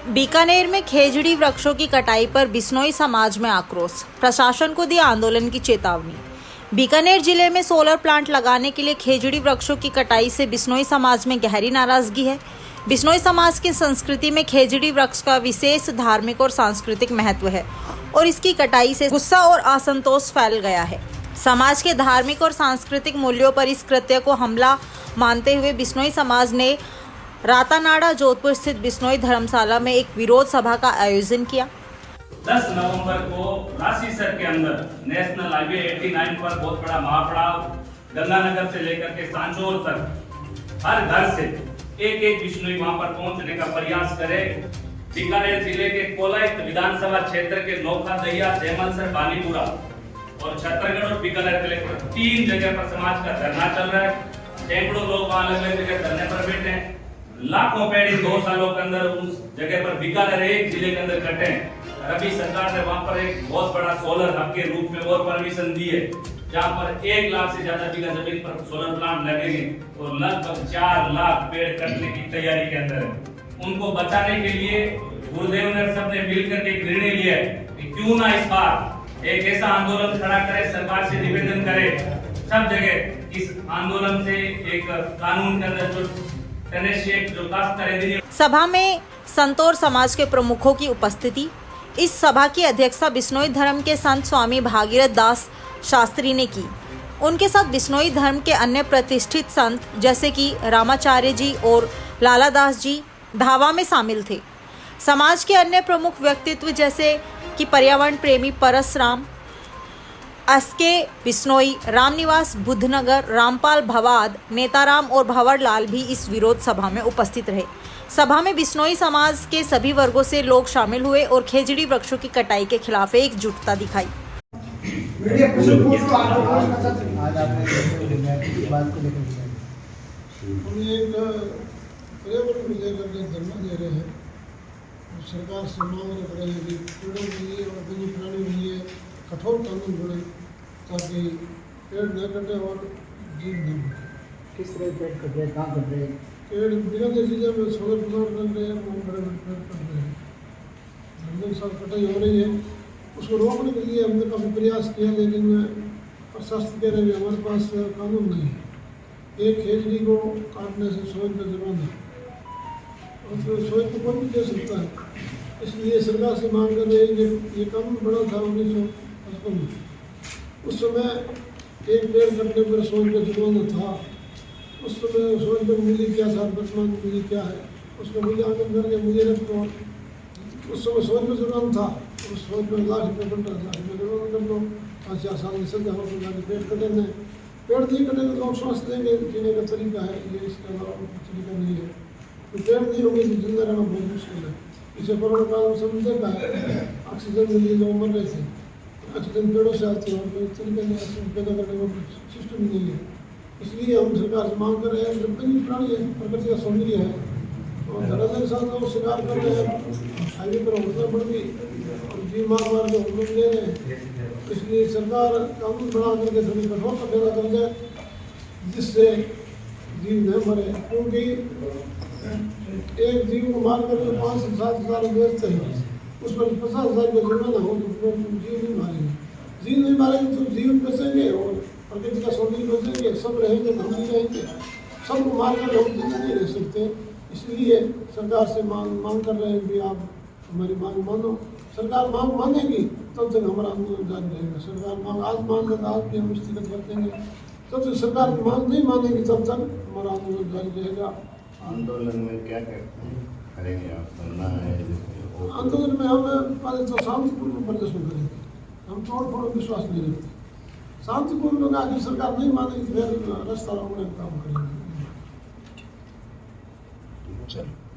बीकानेर में खेजड़ी वृक्षों की कटाई पर बिश्नोई समाज में आक्रोश, प्रशासन को दी आंदोलन की चेतावनी। बीकानेर जिले में सोलर प्लांट लगाने के लिए खेजड़ी वृक्षों की कटाई से बिश्नोई समाज में गहरी नाराजगी है। बिश्नोई समाज की संस्कृति में खेजड़ी वृक्ष का विशेष धार्मिक और सांस्कृतिक महत्व है और इसकी कटाई से गुस्सा और असंतोष फैल गया है। समाज के धार्मिक और सांस्कृतिक मूल्यों पर इस कृत्य को हमला मानते हुए बिश्नोई समाज ने रातानाड़ा जोधपुर स्थित बिश्नोई धर्मशाला में एक विरोध सभा का आयोजन किया। 10 नवंबर को राशि सर के अंदर नेशनल हाईवे 89 पर बहुत बड़ा महापड़ाव गंगानगर से लेकर के सांचौर तक हर घर से एक बिश्नोई वहां पर पहुंचने का प्रयास करे। बीकानेर जिले के कोलायत विधानसभा क्षेत्र के नौखा दहिया जयमलसर बानीपुरा और छत्तरगढ़ और बीकानेर कलेक्टर 3 जगह पर समाज का धरना चल रहा है। सैकड़ों लोग वहां अलग अलग जगह धरने पर बैठे हैं। लाखों पेड़ इन 2 सालों के अंदर उस जगह पर बीकानेर एक जिले के अंदर कटे हैं। अभी सरकार ने वहां पर एक बहुत बड़ा सोलर हब के रूप में और परमिशन दी है, जहां पर 1 लाख से ज्यादा बीघा जमीन पर सोलर प्लांट लगेंगे और लगभग 4 लाख पेड़ कटने की तैयारी के अंदर है। उनको बचाने के लिए गुरुदेव ने सबने मिलकर के निर्णय लिया है कि क्यों ना इस बार एक ऐसा आंदोलन खड़ा करे, सरकार से निवेदन करे सब जगह इस आंदोलन से एक कानून के अंदर सभा में संतोर समाज के प्रमुखों की उपस्थिति। इस सभा की अध्यक्षता बिश्नोई धर्म के संत स्वामी भागीरथ दास शास्त्री ने की। उनके साथ बिश्नोई धर्म के अन्य प्रतिष्ठित संत जैसे कि रामाचार्य जी और लाला दास जी धावा में शामिल थे। समाज के अन्य प्रमुख व्यक्तित्व जैसे कि पर्यावरण प्रेमी परसराम एसके बिश्नोई, रामनिवास बुद्धनगर, रामपाल भवाद, नेताराम और भंवरलाल भी इस विरोध सभा में उपस्थित रहे। सभा में बिश्नोई समाज के सभी वर्गों से लोग शामिल हुए और खेजड़ी वृक्षों की कटाई के खिलाफ एकजुटता दिखाई। सरकार से मांग रख रहे हैं कि पेड़ों के लिए और वन्य प्राणियों के लिए कठोर कानून बने ताकि पेड़ न कटे और जीव न बने। किस तरह पेड़ कट रहे, कहाँ कट रहे? पेड़ बीकानेर जिले में सोलर प्लांट बन रहे हैं, बहुत बड़े बड़े पेड़ कट रहे हैं। दर्जन साल कटाई हो रही है। उसको रोकने के लिए हमने काफ़ी प्रयास किया, लेकिन प्रशासन कह रहे हैं हमारे पास कानून नहीं है। एक खेजड़ी को काटने से 100 रुपये जुर्माना और तो 100 को कोई भी दे सकता है। इसलिए सरकार से मांग कर रहे हैं कि ये कानून बड़ा था 1955 में। उस समय एक पेड़ कटने पर 100 रुपये जुर्माना था। उस समय 100 रुपये मूल्य क्या था, वर्तमान मूल्य क्या है, उसका मूल्य आंकलन करके मुझे रखो। उस समय 100 रुपये जुर्माना था, उस 100 रुपये लाख रुपये बन रहा था। जुर्माना कर लो, 5 साल में सजा हो सकता है। पेड़ कटे नहीं, पेड़ नहीं कटेंगे तो लोग सांस लेंगे, जीने का तरीका है ये, इसके अलावा तरीका नहीं है। तो पेड़ नहीं होंगे तो जिंदा रहना बहुत मुश्किल है। इसे कोरोना काल में समझ देखा है, ऑक्सीजन के लिए लोग मर रहे थे। ऑक्सीजन पेड़ों से आती है और कोई तरीके से ऑक्सीजन पैदा करने का सिस्टम नहीं है। इसलिए हम सरकार से मांग कर रहे हैं, जब वन्य प्राणी है, प्रकृति का सौंदर्य है और धरातल के साथ लोग शिकार कर रहे हैं, हाईवे पर होटल बढ़ गई और जीव मार मार के हम लोग ले रहे हैं। इसलिए सरकार कानून बना करके थोड़ी कठोरता पैदा कर जाए जिससे जीव न मरे, क्योंकि एक जीव को मार करके 5 से 7 हज़ार बेचते हैं, उस पर 50,000 का जुर्माना हो तो जीव नहीं मारेंगे। जीव नहीं मारेंगे तो जीवन बचेंगे और प्रकृति का सौंदर्य बचेंगे, सब रहेंगे हम भी रहेंगे। सबको मार कर हम जिंदा नहीं रह सकते। इसलिए सरकार से मांग कर रहे हैं कि आप हमारी मांग मानो। सरकार मांग मानेगी तब तक हमारा आंदोलन जारी रहेगा। सरकार मांग आज मान लेगा, आज भी हम स्थगित कर देंगे। जब तक सरकार मांग नहीं मानेगी तब तक हमारा आंदोलन जारी रहेगा। आंदोलन में क्या करेंगे आप? करना है आंदोलन में हम पहले तो शांतिपूर्ण प्रदर्शन करेंगे। हम तोड़ फोड़ विश्वास नहीं रखते। शांतिपूर्ण आगे सरकार नहीं मानेगी फिर रास्ता रोकने का काम करेंगे।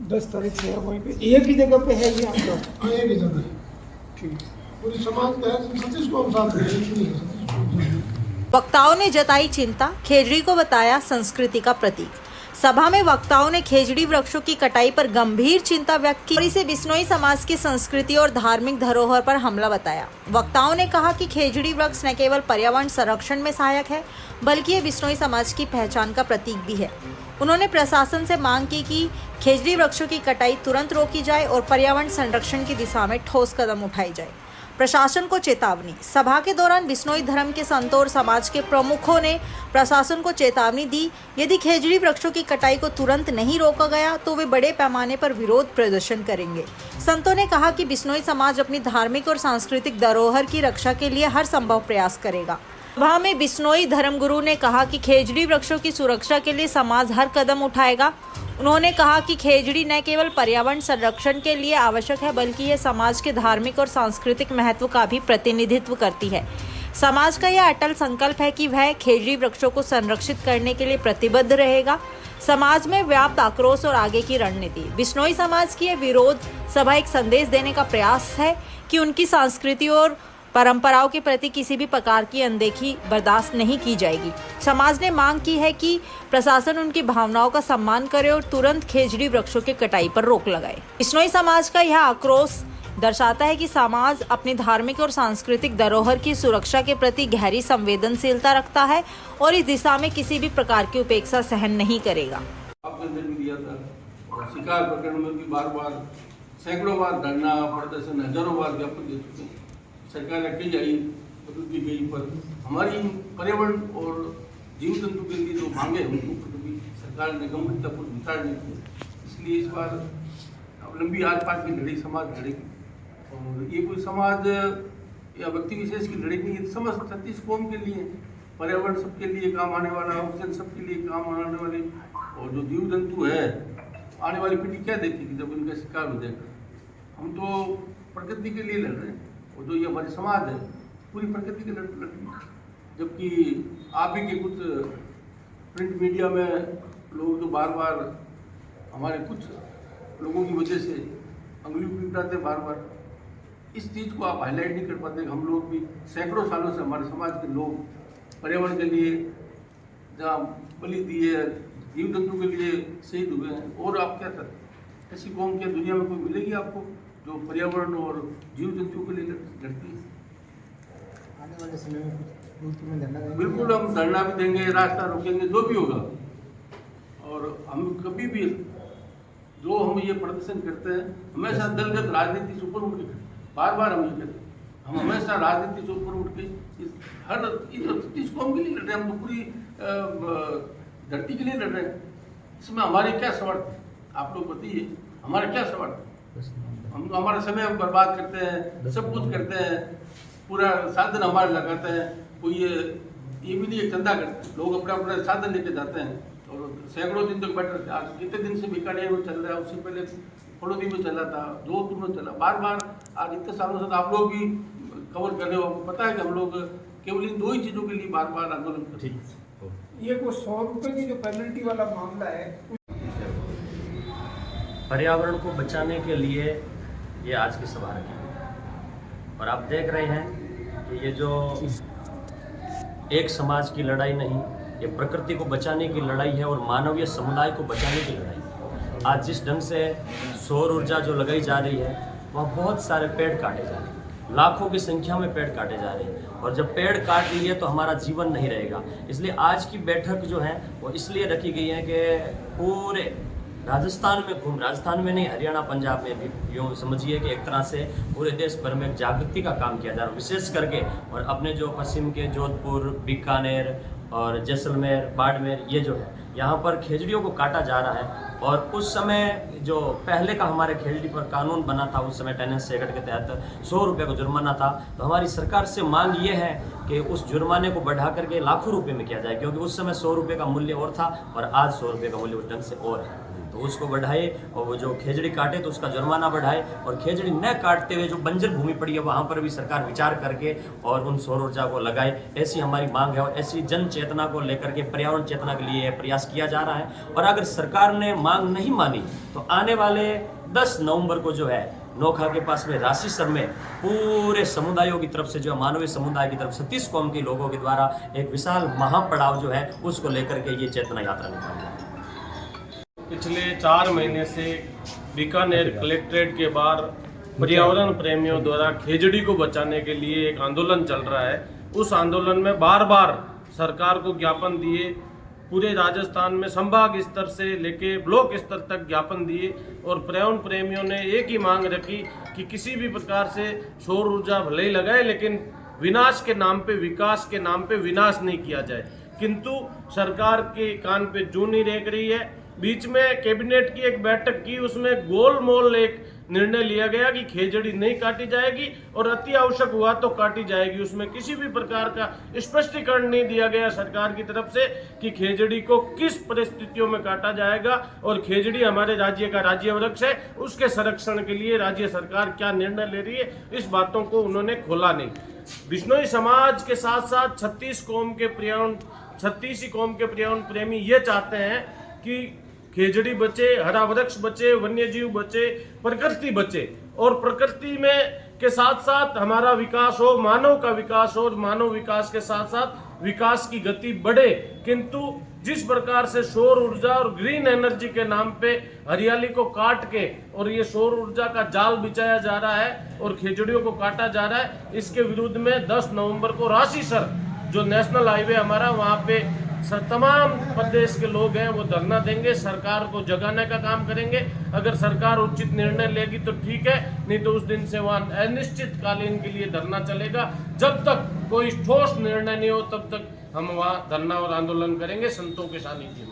10 तारीख से वहीं पे एक ही जगह पे है ये आपका? हाँ, एक ही जगह है। ठीक, पूरी समाज का है, सतीश को हम साथ में। वक्ताओं ने जताई चिंता, खेजड़ी को बताया संस्कृति का प्रतीक। सभा में वक्ताओं ने खेजड़ी वृक्षों की कटाई पर गंभीर चिंता व्यक्त की और इसे बिश्नोई समाज की संस्कृति और धार्मिक धरोहर पर हमला बताया। वक्ताओं ने कहा कि खेजड़ी वृक्ष न केवल पर्यावरण संरक्षण में सहायक है बल्कि ये बिश्नोई समाज की पहचान का प्रतीक भी है। उन्होंने प्रशासन से मांग की कि खेजड़ी वृक्षों की कटाई तुरंत रोकी जाए और पर्यावरण संरक्षण की दिशा में ठोस कदम उठाई जाए। प्रशासन को चेतावनी। सभा के दौरान बिश्नोई धर्म के संतों और समाज के प्रमुखों ने प्रशासन को चेतावनी दी, यदि खेजड़ी वृक्षों की कटाई को तुरंत नहीं रोका गया तो वे बड़े पैमाने पर विरोध प्रदर्शन करेंगे। संतों ने कहा कि बिश्नोई समाज अपनी धार्मिक और सांस्कृतिक धरोहर की रक्षा के लिए हर संभव प्रयास करेगा। सभा में बिश्नोई धर्मगुरु ने कहा कि खेजड़ी वृक्षों की सुरक्षा के लिए समाज हर कदम उठाएगा। उन्होंने कहा कि खेजड़ी न केवल पर्यावरण संरक्षण के लिए आवश्यक है बल्कि यह समाज के धार्मिक और सांस्कृतिक महत्व का भी प्रतिनिधित्व करती है। समाज का यह अटल संकल्प है कि वह खेजड़ी वृक्षों को संरक्षित करने के लिए प्रतिबद्ध रहेगा। समाज में व्याप्त आक्रोश और आगे की रणनीति। बिश्नोई समाज की यह विरोध सभा एक संदेश देने का प्रयास है कि उनकी संस्कृति और परंपराओं के प्रति किसी भी प्रकार की अनदेखी बर्दाश्त नहीं की जाएगी। समाज ने मांग की है कि प्रशासन उनकी भावनाओं का सम्मान करे और तुरंत खेजड़ी वृक्षों की कटाई पर रोक लगाए। बिश्नोई समाज का यह आक्रोश दर्शाता है कि समाज अपनी धार्मिक और सांस्कृतिक धरोहर की सुरक्षा के प्रति गहरी संवेदनशीलता रखता है और इस दिशा में किसी भी प्रकार की उपेक्षा सहन नहीं करेगा। आपके अंदर भी दिया था और शिकार प्रकरण में भी बार बार सैकड़ों बार धरना प्रदर्शन हजारों बार ज्ञापन दे चुके हैं। सरकार अकेली आई बदल दी गई, पर हमारी पर्यावरण और जीव जंतु के लिए जो मांगे उनको कभी सरकार ने गंभीरतापूर्वक विचार नहीं किया। इसलिए इस बार अब लंबी आर पार की लड़ाई समाज लड़ेगी और ये कोई समाज या व्यक्ति विशेष की लड़ाई नहीं है, समस्त 36 कौम के लिए, पर्यावरण सबके लिए काम आने वाला, ऑक्सीजन सबके लिए काम आने वाले, और जो जीव जंतु है आने वाली पीढ़ी क्या देखेगी जब उनका शिकार हो जाएगा। हम तो प्रकृति के लिए लड़ रहे हैं और जो ये हमारे समाज है पूरी प्रकृति के लड़ रही है। जबकि आप ही के कुछ प्रिंट मीडिया में लोग जो बार बार हमारे कुछ लोगों की वजह से अंगुली उठाते बार बार, इस चीज़ को आप हाईलाइट नहीं कर पाते। हम लोग भी सैकड़ों सालों से हमारे समाज के लोग पर्यावरण के लिए जहाँ बलि दी है, जीव जंतु के लिए शहीद हुए हैं। और आप क्या करते, ऐसी कौम क्या दुनिया में कोई मिलेगी आपको जो पर्यावरण और जीव जंतु के लिए लड़ती है? आने वाले समय में कुछ में धरना देंगे? बिल्कुल हम धरना भी देंगे, रास्ता रोकेंगे, जो भी होगा। और हम कभी भी जो हम ये प्रदर्शन करते हैं हमेशा दलगत राजनीति से ऊपर उठ के, बार बार हम ये करते हैं, हम हमेशा राजनीति से ऊपर उठ के हर इस कौम के लिए लड़ रहे हैं। हम तो पूरी धरती के लिए लड़ रहे हैं। इसमें हमारे क्या स्वार्थ है आप लोग बताइए, हमारा क्या स्वार्थ है? हम हमारा समय बर्बाद करते हैं, सब कुछ करते हैं, पूरा साधन हमारे लगाते हैं। कोई ये भी नहीं एक चंदा करते हैं, लोग अपना अपना साधन लेके जाते हैं और सैकड़ों दिन तक बैठ रहते हैं। आज कितने दिन से बीकानेर में चल रहा है, उससे पहले फड़ौदी में चला था, जोधपुर में चला, बार बार आज इतने सालों से आप लोग भी कवर कर रहे हो। आपको पता है कि हम लोग केवल इन दो ही चीज़ों के लिए बार बार आंदोलन करते हैं। ये को 100 रुपए की जो पेनल्टी वाला मामला है, पर्यावरण को बचाने के लिए ये आज की सभा रखी है और आप देख रहे हैं कि ये जो एक समाज की लड़ाई नहीं, ये प्रकृति को बचाने की लड़ाई है और मानवीय समुदाय को बचाने की लड़ाई है। आज जिस ढंग से सौर ऊर्जा जो लगाई जा रही है वहाँ बहुत सारे पेड़ काटे जा रहे हैं, लाखों की संख्या में पेड़ काटे जा रहे हैं और जब पेड़ काट लिए तो हमारा जीवन नहीं रहेगा। इसलिए आज की बैठक जो है वो इसलिए रखी गई है कि पूरे राजस्थान में नहीं, हरियाणा पंजाब में भी यूँ समझिए कि एक तरह से पूरे देश भर में जागृति का काम किया जा रहा है, विशेष करके। और अपने जो पश्चिम के जोधपुर, बीकानेर और जैसलमेर, बाड़मेर, ये जो है यहाँ पर खेजड़ियों को काटा जा रहा है। और उस समय जो पहले का हमारे खेजड़ी पर कानून बना था, उस समय टेनेंसी एक्ट के तहत 100 रुपये का जुर्माना था। तो हमारी सरकार से मांग ये है कि उस जुर्माने को बढ़ा करके लाखों रुपए में किया जाए, क्योंकि उस समय 100 रुपये का मूल्य और था और आज 100 रुपये का मूल्य उस ढंग से और है। तो उसको बढ़ाए और वो जो खेजड़ी काटे तो उसका जुर्माना बढ़ाए और खेजड़ी न काटते हुए जो बंजर भूमि पड़ी है वहाँ पर भी सरकार विचार करके और उन सौर ऊर्जा को लगाए, ऐसी हमारी मांग है। और ऐसी जन चेतना को लेकर के, पर्यावरण चेतना के लिए प्रयास किया जा रहा है। और अगर सरकार ने मांग नहीं मानी तो आने वाले 10 नवंबर को जो है नोखा के पास में राशीसर में पूरे समुदायों की तरफ से, जो मानवीय समुदाय की तरफ से 30 कौम के लोगों के द्वारा एक विशाल महापड़ाव जो है उसको लेकर के ये चेतना यात्रा निकाली। पिछले 4 महीने से बीकानेर कलेक्ट्रेट के बाहर पर्यावरण प्रेमियों द्वारा खेजड़ी को बचाने के लिए एक आंदोलन चल रहा है। उस आंदोलन में बार बार सरकार को ज्ञापन दिए, पूरे राजस्थान में संभाग स्तर से लेके ब्लॉक स्तर तक ज्ञापन दिए और पर्यावरण प्रेमियों ने एक ही मांग रखी कि किसी भी प्रकार से सौर ऊर्जा भले ही लगाए लेकिन विनाश के नाम पे, विकास के नाम पे विनाश नहीं किया जाए। किंतु सरकार के कान पे जूं नहीं रेंग रही है। बीच में कैबिनेट की एक बैठक की, उसमें गोलमोल एक निर्णय लिया गया कि खेजड़ी नहीं काटी जाएगी और अति आवश्यक हुआ तो काटी जाएगी। उसमें किसी भी प्रकार का स्पष्टीकरण नहीं दिया गया सरकार की तरफ से कि खेजड़ी को किस परिस्थितियों में काटा जाएगा और खेजड़ी हमारे राज्य का राज्य वृक्ष है, उसके संरक्षण के लिए राज्य सरकार क्या निर्णय ले रही है, इस बातों को उन्होंने खोला नहीं। बिश्नोई समाज के साथ साथ 36 कौम के पर्यावरण प्रेमी ये चाहते हैं कि खेजड़ी बचे, हरा वृक्ष बचे, वन्य जीव बचे, प्रकृति बचे और प्रकृति में के साथ साथ हमारा विकास हो, मानव का विकास हो और मानव विकास के साथ साथ विकास की गति बढ़े। किंतु जिस प्रकार से सौर ऊर्जा और ग्रीन एनर्जी के नाम पे हरियाली को काट के और ये सौर ऊर्जा का जाल बिछाया जा रहा है और खेजड़ियों को काटा जा रहा है, इसके विरुद्ध में 10 नवंबर को राशीसर जो नेशनल हाईवे हमारा, वहाँ पे तमाम प्रदेश के लोग हैं वो धरना देंगे, सरकार को जगाने का काम करेंगे। अगर सरकार उचित निर्णय लेगी तो ठीक है, नहीं तो उस दिन से वहाँ अनिश्चितकालीन के लिए धरना चलेगा। जब तक कोई ठोस निर्णय नहीं हो तब तक हम वहाँ धरना और आंदोलन करेंगे संतों के सानिध्य में।